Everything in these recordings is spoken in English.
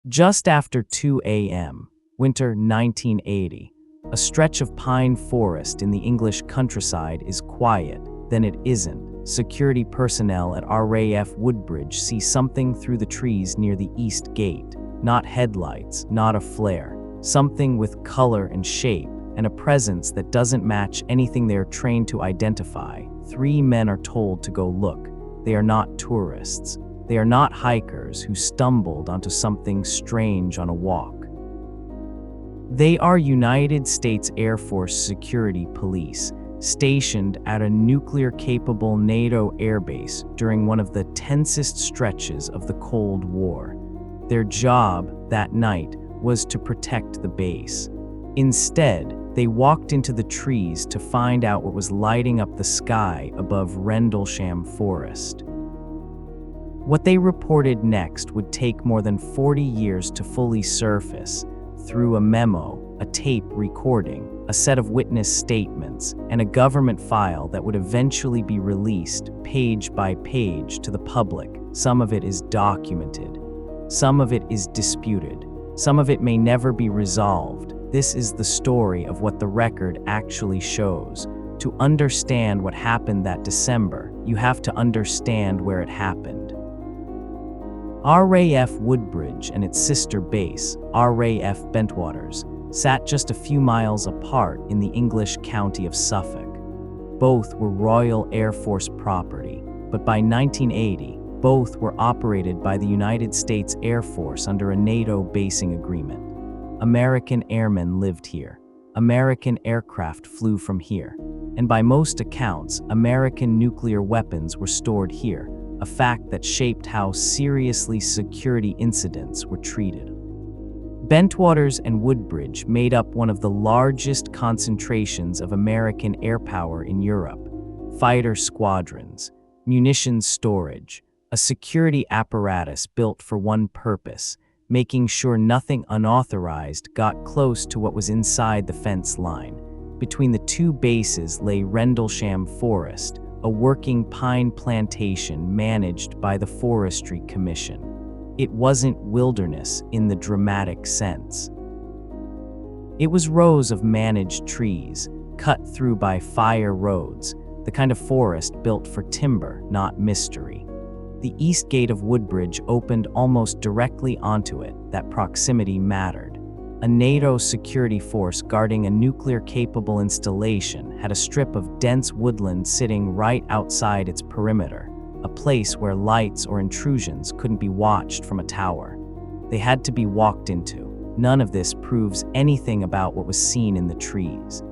Just after 2 a.m., winter 1980, a stretch of pine forest in the English countryside is quiet, then it isn't. Security personnel at RAF Woodbridge see something through the trees near the east gate. Not headlights, not a flare. Something with color and shape, and a presence that doesn't match anything they are trained to identify. 3 men are told to go look. They are not tourists. They are not hikers who stumbled onto something strange on a walk. They are United States Air Force security police, stationed at a nuclear-capable NATO airbase during one of the tensest stretches of the Cold War. Their job that night was to protect the base. Instead, they walked into the trees to find out what was lighting up the sky above Rendlesham Forest. What they reported next would take more than 40 years to fully surface, through a memo, a tape recording, a set of witness statements, and a government file that would eventually be released page by page to the public. Some of it is documented. Some of it is disputed. Some of it may never be resolved. This is the story of what the record actually shows. To understand what happened that December, you have to understand where it happened. RAF Woodbridge and its sister base, RAF Bentwaters, sat just a few miles apart in the English county of Suffolk. Both were Royal Air Force property, but by 1980, both were operated by the United States Air Force under a NATO basing agreement. American airmen lived here. American aircraft flew from here. And by most accounts, American nuclear weapons were stored here, a fact that shaped how seriously security incidents were treated. Bentwaters and Woodbridge made up one of the largest concentrations of American air power in Europe. Fighter squadrons, munitions storage, a security apparatus built for one purpose, making sure nothing unauthorized got close to what was inside the fence line. Between the two bases lay Rendlesham Forest, a working pine plantation managed by the Forestry Commission. It wasn't wilderness in the dramatic sense. It was rows of managed trees, cut through by fire roads, the kind of forest built for timber, not mystery. The east gate of Woodbridge opened almost directly onto it. That proximity mattered. A NATO security force guarding a nuclear-capable installation had a strip of dense woodland sitting right outside its perimeter, a place where lights or intrusions couldn't be watched from a tower. They had to be walked into. None of this proves anything about what was seen in the trees.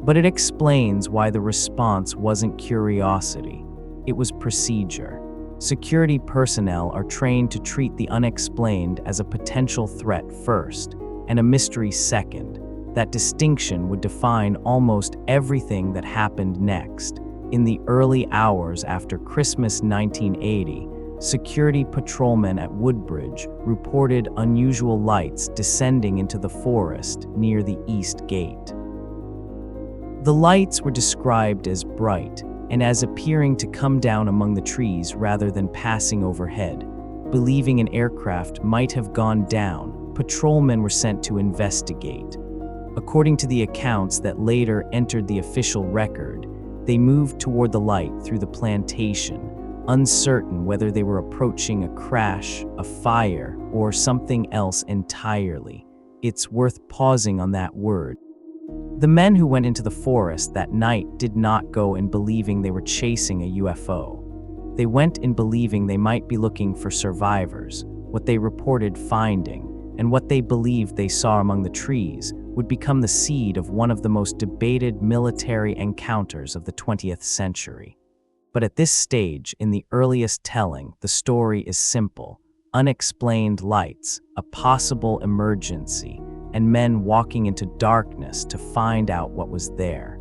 But it explains why the response wasn't curiosity. It was procedure. Security personnel are trained to treat the unexplained as a potential threat first, and a mystery second. That distinction would define almost everything that happened next. In the early hours after Christmas 1980, security patrolmen at Woodbridge reported unusual lights descending into the forest near the east gate. The lights were described as bright and as appearing to come down among the trees rather than passing overhead. Believing an aircraft might have gone down, patrolmen were sent to investigate. According to the accounts that later entered the official record, they moved toward the light through the plantation, uncertain whether they were approaching a crash, a fire, or something else entirely. It's worth pausing on that word. The men who went into the forest that night did not go in believing they were chasing a UFO. They went in believing they might be looking for survivors. What they reported finding, and what they believed they saw among the trees, would become the seed of one of the most debated military encounters of the 20th century. But at this stage, in the earliest telling, the story is simple. Unexplained lights, a possible emergency, and men walking into darkness to find out what was there.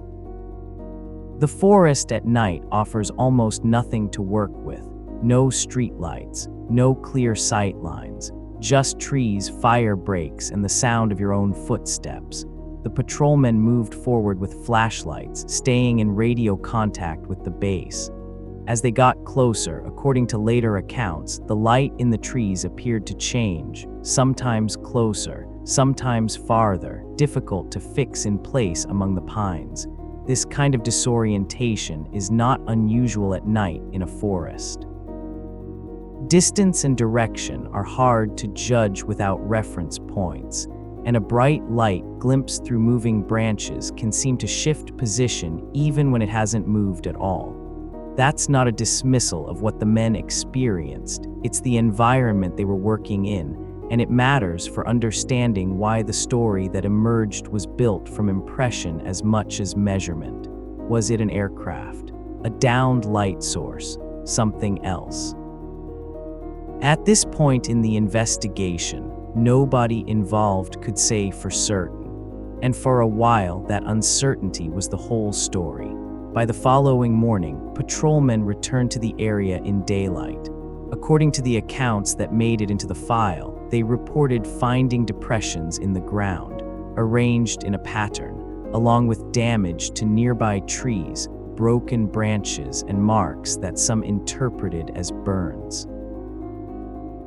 The forest at night offers almost nothing to work with. No streetlights, no clear sight lines, just trees, fire breaks, and the sound of your own footsteps. The patrolmen moved forward with flashlights, staying in radio contact with the base. As they got closer, according to later accounts, the light in the trees appeared to change, sometimes closer, sometimes farther, difficult to fix in place among the pines. This kind of disorientation is not unusual at night in a forest. Distance and direction are hard to judge without reference points, and a bright light glimpsed through moving branches can seem to shift position even when it hasn't moved at all. That's not a dismissal of what the men experienced, it's the environment they were working in, and it matters for understanding why the story that emerged was built from impression as much as measurement. Was it an aircraft? A downed light source? Something else? At this point in the investigation, nobody involved could say for certain, and for a while that uncertainty was the whole story. By the following morning, patrolmen returned to the area in daylight. According to the accounts that made it into the file, they reported finding depressions in the ground, arranged in a pattern, along with damage to nearby trees, broken branches, and marks that some interpreted as burns.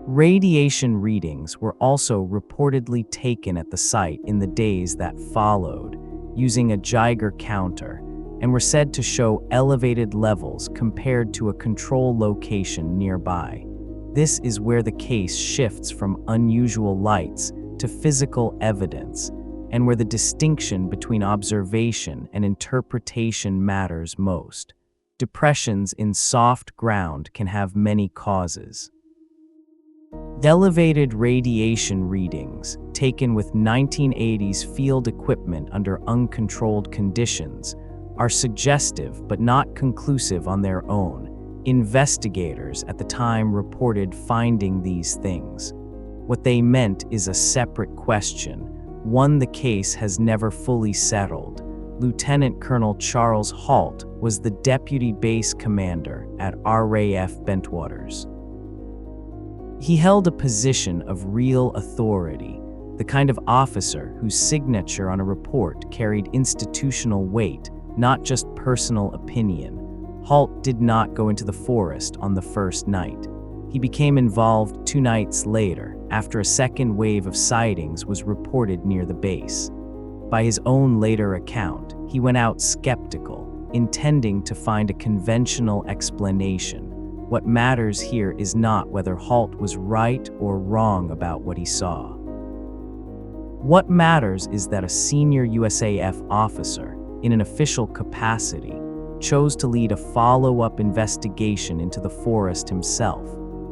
Radiation readings were also reportedly taken at the site in the days that followed, using a Geiger counter, and were said to show elevated levels compared to a control location nearby. This is where the case shifts from unusual lights to physical evidence, and where the distinction between observation and interpretation matters most. Depressions in soft ground can have many causes. Elevated radiation readings, taken with 1980s field equipment under uncontrolled conditions, are suggestive but not conclusive on their own. Investigators at the time reported finding these things. What they meant is a separate question, one the case has never fully settled. Lieutenant Colonel Charles Halt was the deputy base commander at RAF Bentwaters. He held a position of real authority, the kind of officer whose signature on a report carried institutional weight, not just personal opinion. Halt did not go into the forest on the first night. He became involved 2 nights later, after a second wave of sightings was reported near the base. By his own later account, he went out skeptical, intending to find a conventional explanation. What matters here is not whether Halt was right or wrong about what he saw. What matters is that a senior USAF officer, in an official capacity, chose to lead a follow-up investigation into the forest himself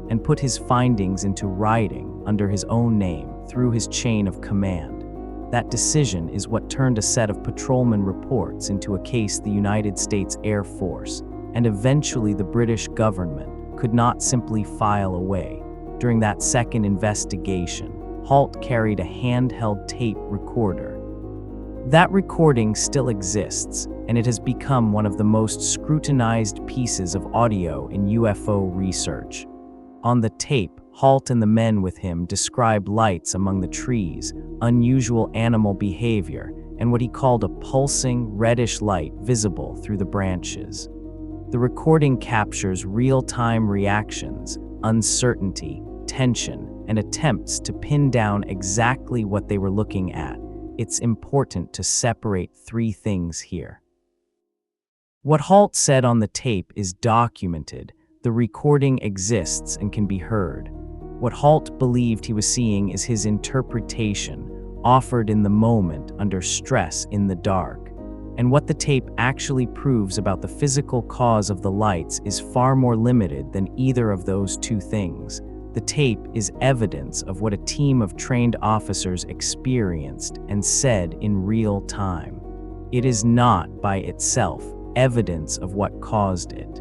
and put his findings into writing under his own name through his chain of command. That decision is what turned a set of patrolman reports into a case the United States Air Force and eventually the British government could not simply file away. During that second investigation, Halt carried a handheld tape recorder. That recording still exists, and it has become one of the most scrutinized pieces of audio in UFO research. On the tape, Halt and the men with him described lights among the trees, unusual animal behavior, and what he called a pulsing, reddish light visible through the branches. The recording captures real-time reactions, uncertainty, tension, and attempts to pin down exactly what they were looking at. It's important to separate 3 things here. What Halt said on the tape is documented. The recording exists and can be heard. What Halt believed he was seeing is his interpretation, offered in the moment under stress in the dark. And what the tape actually proves about the physical cause of the lights is far more limited than either of those 2 things. The tape is evidence of what a team of trained officers experienced and said in real time. It is not, by itself, evidence of what caused it.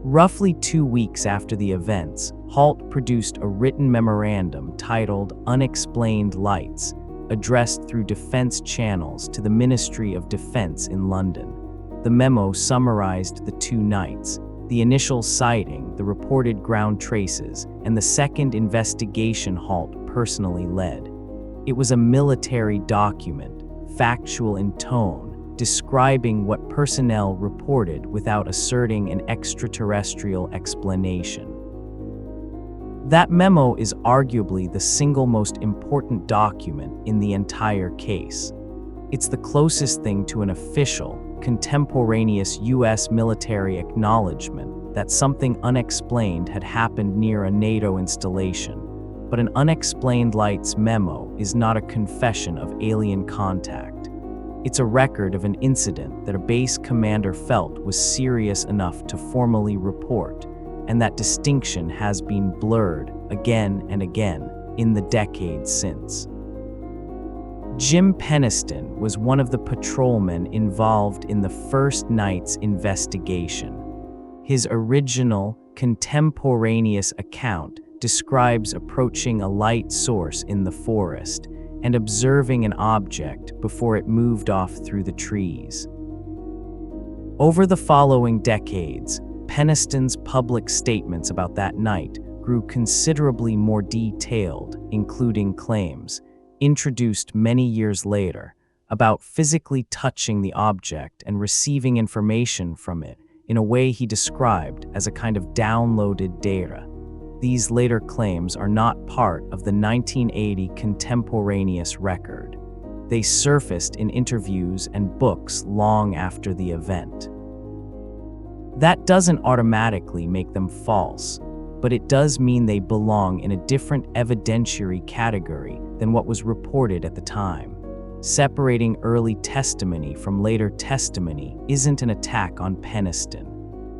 Roughly 2 weeks after the events, Halt produced a written memorandum titled Unexplained Lights, addressed through defense channels to the Ministry of Defense in London. The memo summarized the 2 nights, the initial sighting, the reported ground traces, and the second investigation Halt personally led. It was a military document, factual in tone, describing what personnel reported without asserting an extraterrestrial explanation. That memo is arguably the single most important document in the entire case. It's the closest thing to an official, contemporaneous U.S. military acknowledgement that something unexplained had happened near a NATO installation. But an unexplained lights memo is not a confession of alien contact. It's a record of an incident that a base commander felt was serious enough to formally report, and that distinction has been blurred again and again in the decades since. Jim Penniston was one of the patrolmen involved in the first night's investigation. His original, contemporaneous account describes approaching a light source in the forest and observing an object before it moved off through the trees. Over the following decades, Penniston's public statements about that night grew considerably more detailed, including claims, introduced many years later, about physically touching the object and receiving information from it in a way he described as a kind of downloaded data. These later claims are not part of the 1980 contemporaneous record. They surfaced in interviews and books long after the event. That doesn't automatically make them false, but it does mean they belong in a different evidentiary category than what was reported at the time. Separating early testimony from later testimony isn't an attack on Penniston.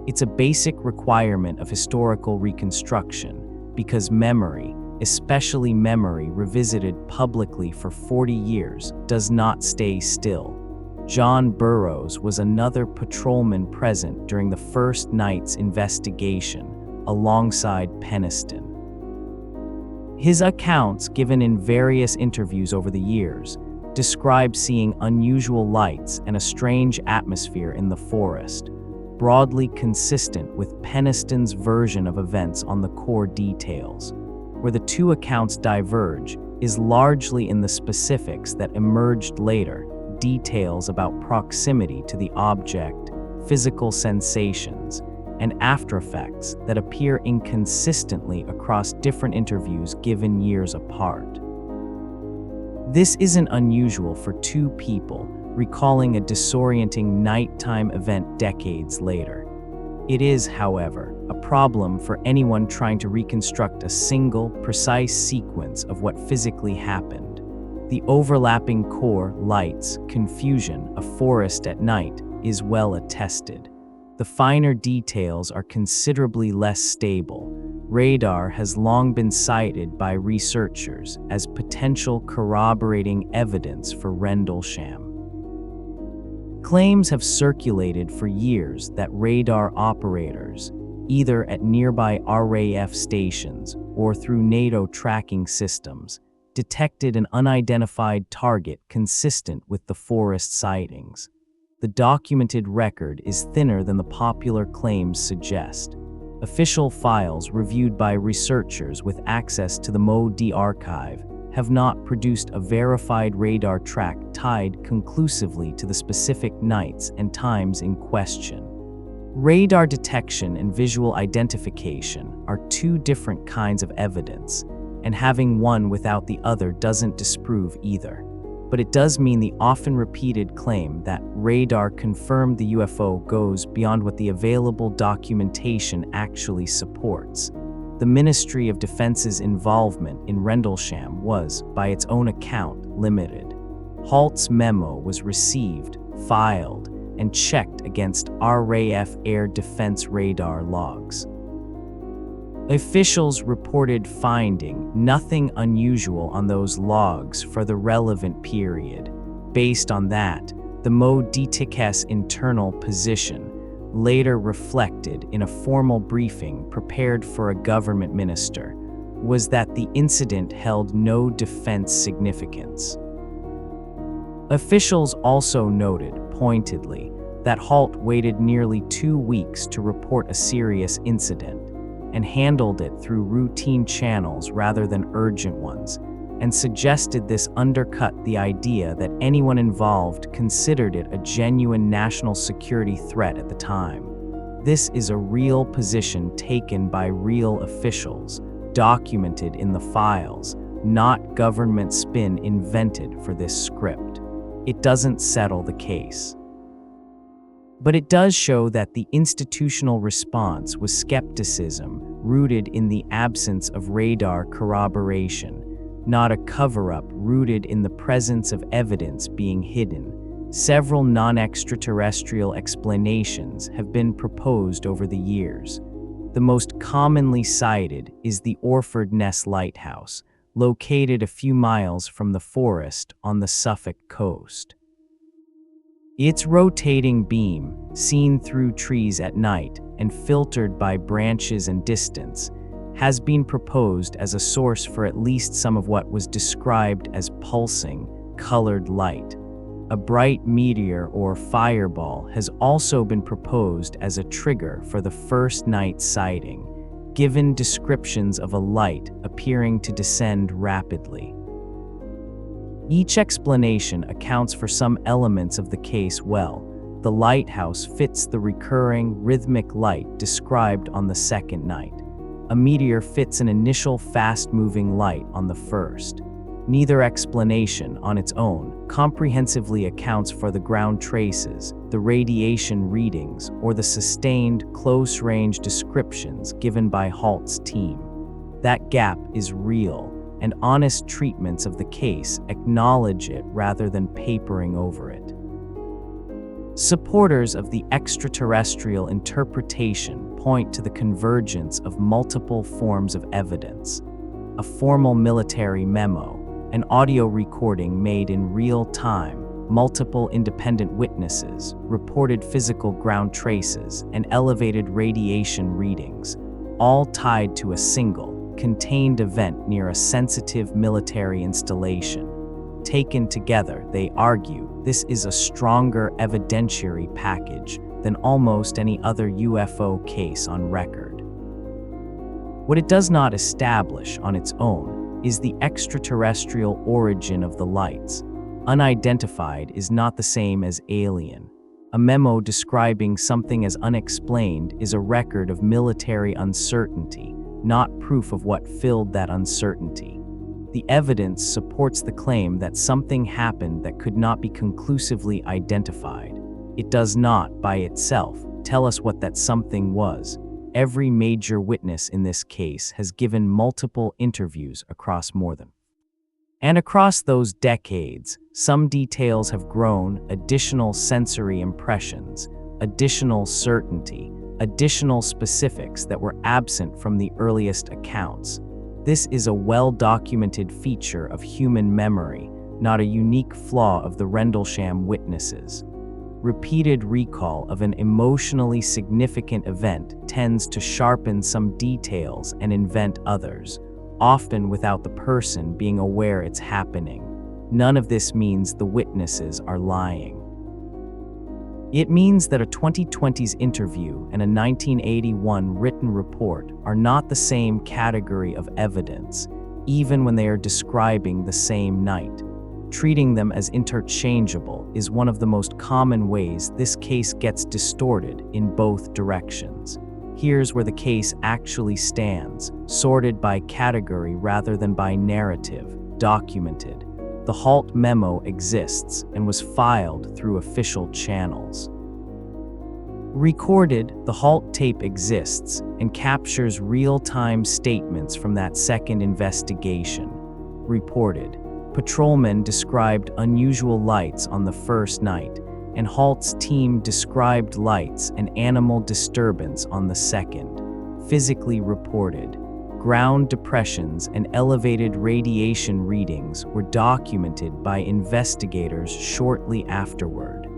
It's a basic requirement of historical reconstruction, because memory, especially memory revisited publicly for 40 years, does not stay still. John Burroughs was another patrolman present during the first night's investigation, alongside Penniston. His accounts, given in various interviews over the years, describe seeing unusual lights and a strange atmosphere in the forest, broadly consistent with Penniston's version of events on the core details. Where the two accounts diverge is largely in the specifics that emerged later, details about proximity to the object, physical sensations, and aftereffects that appear inconsistently across different interviews given years apart. This isn't unusual for two people recalling a disorienting nighttime event decades later. It is, however, a problem for anyone trying to reconstruct a single, precise sequence of what physically happened. The overlapping core, lights, confusion, a forest at night is well attested. The finer details are considerably less stable. Radar has long been cited by researchers as potential corroborating evidence for Rendlesham. Claims have circulated for years that radar operators, either at nearby RAF stations or through NATO tracking systems, detected an unidentified target consistent with the forest sightings. The documented record is thinner than the popular claims suggest. Official files reviewed by researchers with access to the MOD archive have not produced a verified radar track tied conclusively to the specific nights and times in question. Radar detection and visual identification are two different kinds of evidence, and having one without the other doesn't disprove either. But it does mean the often repeated claim that radar confirmed the UFO goes beyond what the available documentation actually supports. The Ministry of Defense's involvement in Rendlesham was, by its own account, limited. Halt's memo was received, filed, and checked against RAF air defense radar logs. Officials reported finding nothing unusual on those logs for the relevant period. Based on that, the MOD's internal position, later reflected in a formal briefing prepared for a government minister, was that the incident held no defense significance. Officials also noted, pointedly, that Halt waited nearly 2 weeks to report a serious incident, and handled it through routine channels rather than urgent ones, and suggested this undercut the idea that anyone involved considered it a genuine national security threat at the time. This is a real position taken by real officials, documented in the files, not government spin invented for this script. It doesn't settle the case. But it does show that the institutional response was skepticism rooted in the absence of radar corroboration, not a cover-up rooted in the presence of evidence being hidden. Several non-extraterrestrial explanations have been proposed over the years. The most commonly cited is the Orford Ness Lighthouse, located a few miles from the forest on the Suffolk coast. Its rotating beam, seen through trees at night and filtered by branches and distance, has been proposed as a source for at least some of what was described as pulsing, colored light. A bright meteor or fireball has also been proposed as a trigger for the first night sighting, given descriptions of a light appearing to descend rapidly. Each explanation accounts for some elements of the case well. The lighthouse fits the recurring, rhythmic light described on the second night. A meteor fits an initial fast-moving light on the first. Neither explanation, on its own, comprehensively accounts for the ground traces, the radiation readings, or the sustained, close-range descriptions given by Halt's team. That gap is real, and honest treatments of the case acknowledge it rather than papering over it. Supporters of the extraterrestrial interpretation point to the convergence of multiple forms of evidence: a formal military memo, an audio recording made in real time, multiple independent witnesses, reported physical ground traces, and elevated radiation readings, all tied to a single, contained event near a sensitive military installation. Taken together, they argue, this is a stronger evidentiary package than almost any other UFO case on record. What it does not establish on its own is the extraterrestrial origin of the lights. Unidentified is not the same as alien. A memo describing something as unexplained is a record of military uncertainty, not proof of what filled that uncertainty. The evidence supports the claim that something happened that could not be conclusively identified. It does not, by itself, tell us what that something was. Every major witness in this case has given multiple interviews across across those decades, some details have grown, additional sensory impressions, additional certainty, additional specifics that were absent from the earliest accounts. This is a well-documented feature of human memory, not a unique flaw of the Rendlesham witnesses. Repeated recall of an emotionally significant event tends to sharpen some details and invent others, often without the person being aware it's happening. None of this means the witnesses are lying. It means that a 2020's interview and a 1981 written report are not the same category of evidence, even when they are describing the same night. Treating them as interchangeable is one of the most common ways this case gets distorted in both directions. Here's where the case actually stands, sorted by category rather than by narrative, documented. The Halt memo exists and was filed through official channels. Recorded, the Halt tape exists and captures real-time statements from that second investigation. Reported, patrolmen described unusual lights on the first night, and Halt's team described lights and animal disturbance on the second. Physically reported, ground depressions and elevated radiation readings were documented by investigators shortly afterward.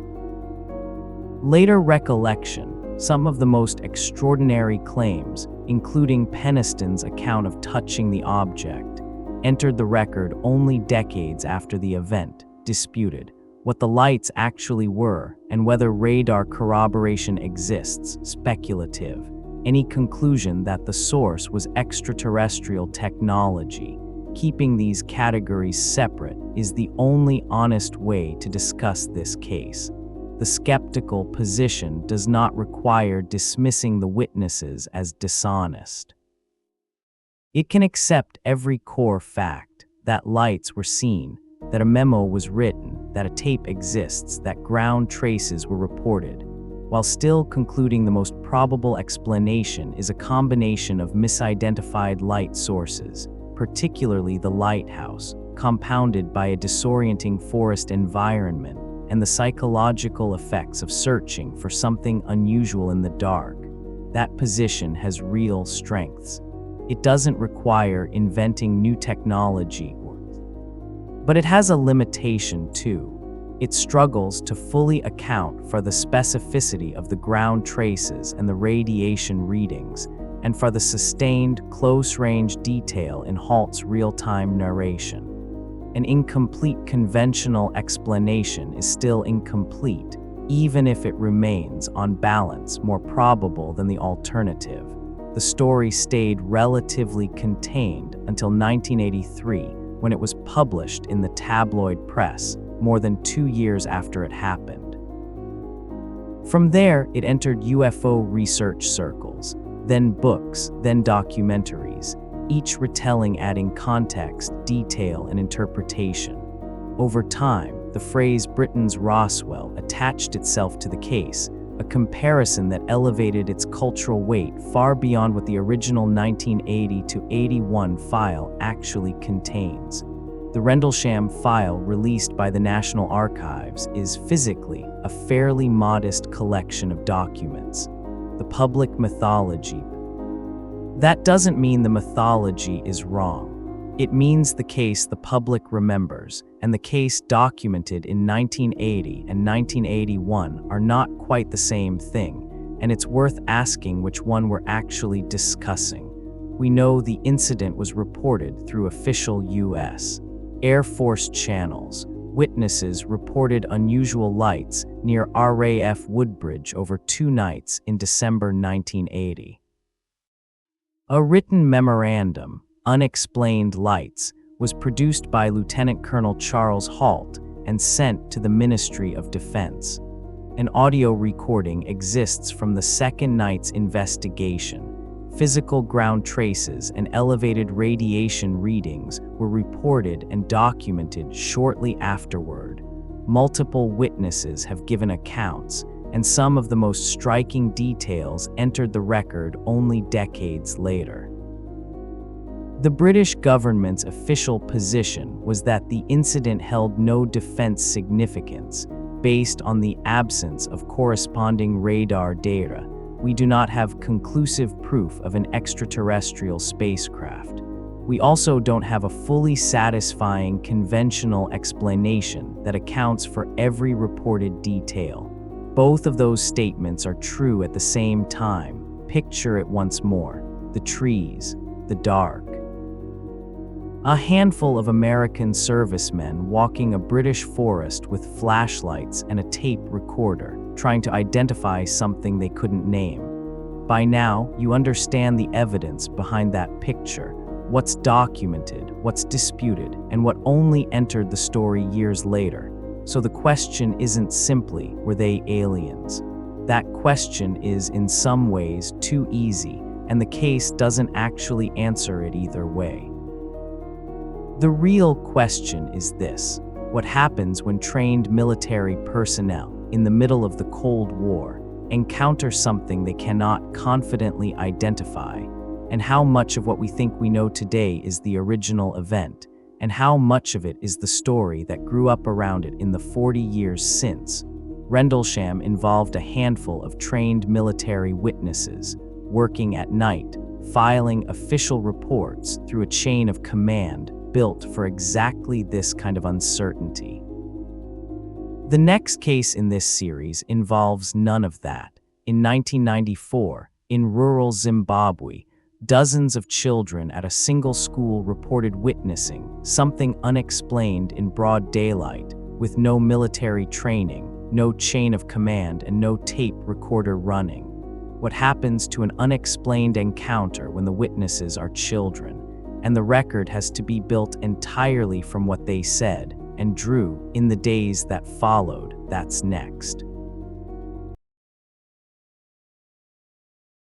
Later recollection, some of the most extraordinary claims, including Peniston's account of touching the object, entered the record only decades after the event, disputed what the lights actually were and whether radar corroboration exists, speculative. Any conclusion that the source was extraterrestrial technology, Keeping these categories separate is the only honest way to discuss this case. The skeptical position does not require dismissing the witnesses as dishonest. It can accept every core fact, that lights were seen, that a memo was written, that a tape exists, that ground traces were reported, while still concluding the most probable explanation is a combination of misidentified light sources, particularly the lighthouse, compounded by a disorienting forest environment, and the psychological effects of searching for something unusual in the dark. That position has real strengths. It doesn't require inventing new technology, but it has a limitation too. It struggles to fully account for the specificity of the ground traces and the radiation readings, and for the sustained, close-range detail in Halt's real-time narration. An incomplete conventional explanation is still incomplete, even if it remains, on balance, more probable than the alternative. The story stayed relatively contained until 1983, when it was published in the tabloid press, more than 2 years after it happened. From there, it entered UFO research circles, then books, then documentaries, each retelling adding context, detail, and interpretation. Over time, the phrase Britain's Roswell attached itself to the case, a comparison that elevated its cultural weight far beyond what the original 1980-81 file actually contains. The Rendlesham file, released by the National Archives, is physically a fairly modest collection of documents. The public mythology. That doesn't mean the mythology is wrong. It means the case the public remembers and the case documented in 1980 and 1981 are not quite the same thing, and it's worth asking which one we're actually discussing. We know the incident was reported through official U.S. Air Force channels. Witnesses reported unusual lights near RAF Woodbridge over 2 nights in December 1980. A written memorandum, Unexplained Lights, was produced by Lieutenant Colonel Charles Halt and sent to the Ministry of Defense. An audio recording exists from the second night's investigation. Physical ground traces and elevated radiation readings were reported and documented shortly afterward. Multiple witnesses have given accounts, and some of the most striking details entered the record only decades later. The British government's official position was that the incident held no defense significance. Based on the absence of corresponding radar data, we do not have conclusive proof of an extraterrestrial spacecraft. We also don't have a fully satisfying conventional explanation that accounts for every reported detail. Both of those statements are true at the same time. Picture it once more: the trees, the dark. A handful of American servicemen walking a British forest with flashlights and a tape recorder, trying to identify something they couldn't name. By now, you understand the evidence behind that picture, what's documented, what's disputed, and what only entered the story years later. So the question isn't simply, were they aliens? That question is, in some ways, too easy, and the case doesn't actually answer it either way. The real question is this: what happens when trained military personnel, in the middle of the Cold War, encounter something they cannot confidently identify, and how much of what we think we know today is the original event, and how much of it is the story that grew up around it in the 40 years since? Rendlesham involved a handful of trained military witnesses, working at night, filing official reports through a chain of command built for exactly this kind of uncertainty. The next case in this series involves none of that. In 1994, in rural Zimbabwe, dozens of children at a single school reported witnessing something unexplained in broad daylight, with no military training, no chain of command, and no tape recorder running. What happens to an unexplained encounter when the witnesses are children? and the record has to be built entirely from what they said and drew in the days that followed. That's next.